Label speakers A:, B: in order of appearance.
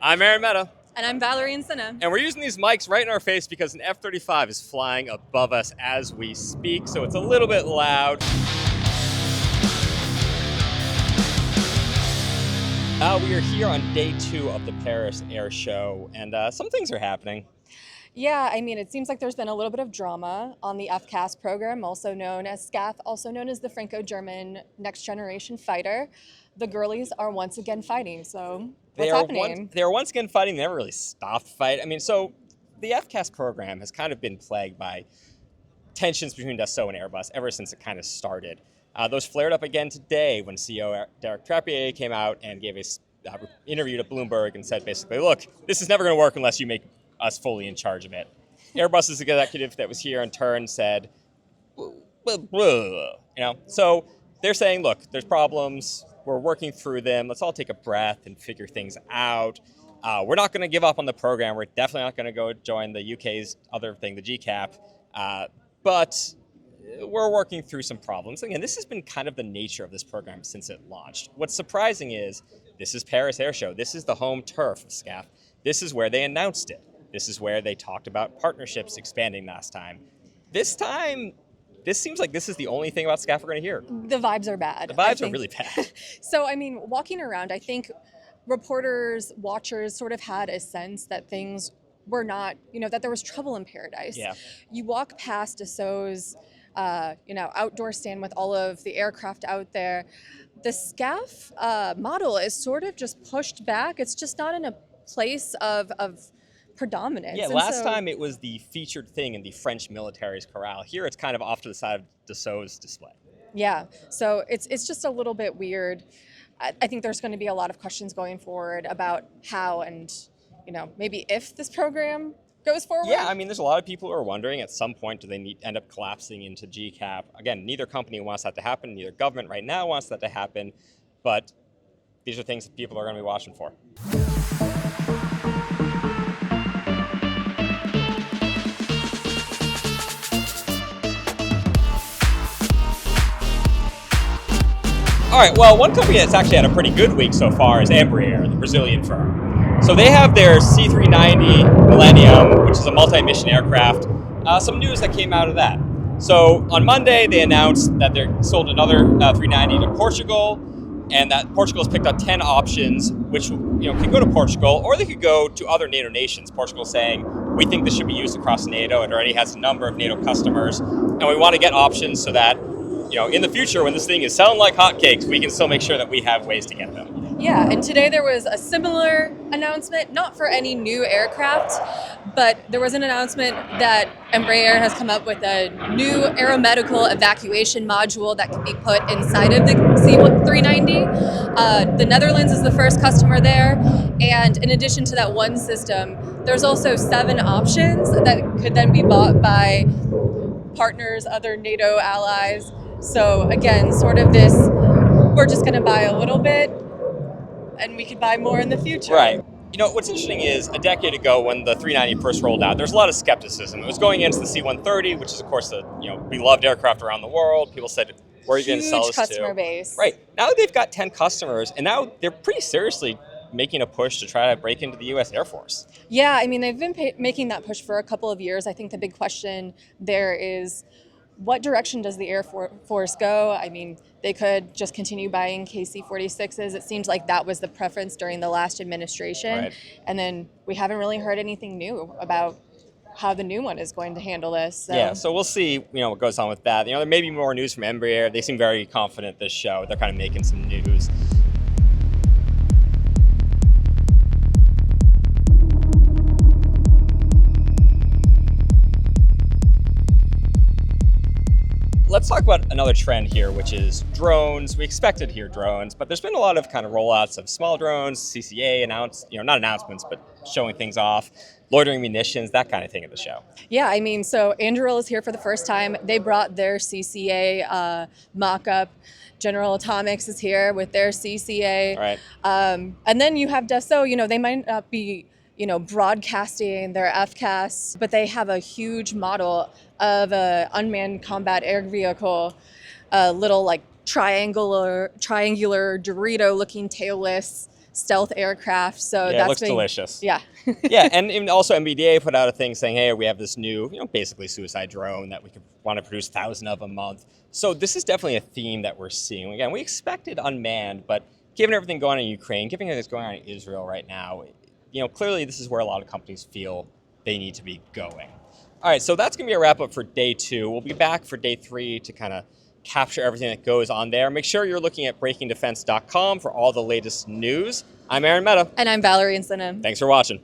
A: I'm Mehta.
B: And I'm Valerie Insinna.
A: And we're using these mics right in our face because an F-35 is flying above us as we speak, so it's a little bit loud. We are here on day 2 of the Paris Air Show, and some things are happening.
B: Yeah, I mean, it seems like there's been a little bit of drama on the FCAS program, also known as SCAF, also known as the Franco-German Next Generation Fighter. The girlies are once again fighting, so what's happening?
A: They are once again fighting. They never really stopped fighting. I mean, so the FCAS program has kind of been plagued by tensions between Dassault and Airbus ever since it kind of started. Those flared up again today when CEO Derek Trappier came out and gave an interview to Bloomberg and said basically, look, this is never going to work unless you make us fully in charge of it. Airbus's executive that was here in turn said, so they're saying, look, there's problems. We're working through them. Let's all take a breath and figure things out. We're not going to give up on the program. We're definitely not going to go join the UK's other thing, the GCAP. But we're working through some problems. Again, this has been kind of the nature of this program since it launched. What's surprising is this is Paris Air Show. This is the home turf of SCAF. This is where they announced it. This is where they talked about partnerships expanding last time. This time, this seems like this is the only thing about SCAF we're going to hear.
B: The vibes are bad.
A: The vibes are really bad.
B: So, I mean, walking around, I think reporters, watchers sort of had a sense that things were not, that there was trouble in paradise.
A: Yeah.
B: You walk past Dassault's, outdoor stand with all of the aircraft out there. The SCAF model is sort of just pushed back. It's just not in a place of predominance.
A: Yeah, last time it was the featured thing in the French military's corral. Here it's kind of off to the side of Dassault's display.
B: Yeah, so it's just a little bit weird. I think there's going to be a lot of questions going forward about how and, maybe if this program goes forward.
A: Yeah, I mean, there's a lot of people who are wondering at some point do they end up collapsing into GCAP. Again, neither company wants that to happen. Neither government right now wants that to happen. But these are things that people are going to be watching for. All right, well, one company that's actually had a pretty good week so far is Embraer, the Brazilian firm. So they have their C390 Millennium, which is a multi-mission aircraft. Some news that came out of that. So on Monday, they announced that they sold another 390 to Portugal, and that Portugal has picked up 10 options, which can go to Portugal, or they could go to other NATO nations. Portugal saying, we think this should be used across NATO. It already has a number of NATO customers, and we want to get options so that in the future, when this thing is selling like hotcakes, we can still make sure that we have ways to get them.
B: Yeah, and today there was a similar announcement, not for any new aircraft, but there was an announcement that Embraer has come up with a new aeromedical evacuation module that can be put inside of the C390. The Netherlands is the first customer there, and in addition to that one system, there's also 7 options that could then be bought by partners, other NATO allies. So again, sort of this, we're just going to buy a little bit and we could buy more in the future.
A: Right. What's interesting is a decade ago when the 390 first rolled out, there's a lot of skepticism. It was going against the C-130, which is, of course, the beloved aircraft around the world. People said, where are you going to sell this to?
B: Huge customer base.
A: Right. Now they've got 10 customers, and now they're pretty seriously making a push to try to break into the U.S. Air Force.
B: Yeah, I mean, they've been making that push for a couple of years. I think the big question there is, what direction does the Air Force go? I mean, they could just continue buying KC-46s. It seems like that was the preference during the last administration.
A: Right.
B: And then we haven't really heard anything new about how the new one is going to handle this. So.
A: Yeah, so we'll see, what goes on with that. There may be more news from Embraer. They seem very confident this show. They're kind of making some news. Let's talk about another trend here, which is drones. We expected here drones, but there's been a lot of kind of rollouts of small drones, CCA announced, not announcements, but showing things off, loitering munitions, that kind of thing at the show.
B: Yeah, I mean, so Anduril is here for the first time. They brought their CCA mock-up. General Atomics is here with their CCA.
A: Right.
B: And then you have Dassault, they might not be broadcasting their FCAS, but they have a huge model of an unmanned combat air vehicle, a little triangular Dorito-looking tailless stealth aircraft. So
A: Yeah,
B: that's
A: it looks delicious.
B: Yeah.
A: Yeah, and also MBDA put out a thing saying, hey, we have this new, basically suicide drone that we could want to produce 1,000 of a month. So this is definitely a theme that we're seeing. Again, we expected unmanned, but given everything going on in Ukraine, given everything that's going on in Israel right now, clearly this is where a lot of companies feel they need to be going. All right, so that's going to be a wrap up for day 2. We'll be back for day 3 to kind of capture everything that goes on there. Make sure you're looking at breakingdefense.com for all the latest news. I'm Aaron Mehta.
B: And I'm Valerie Insinna.
A: Thanks for watching.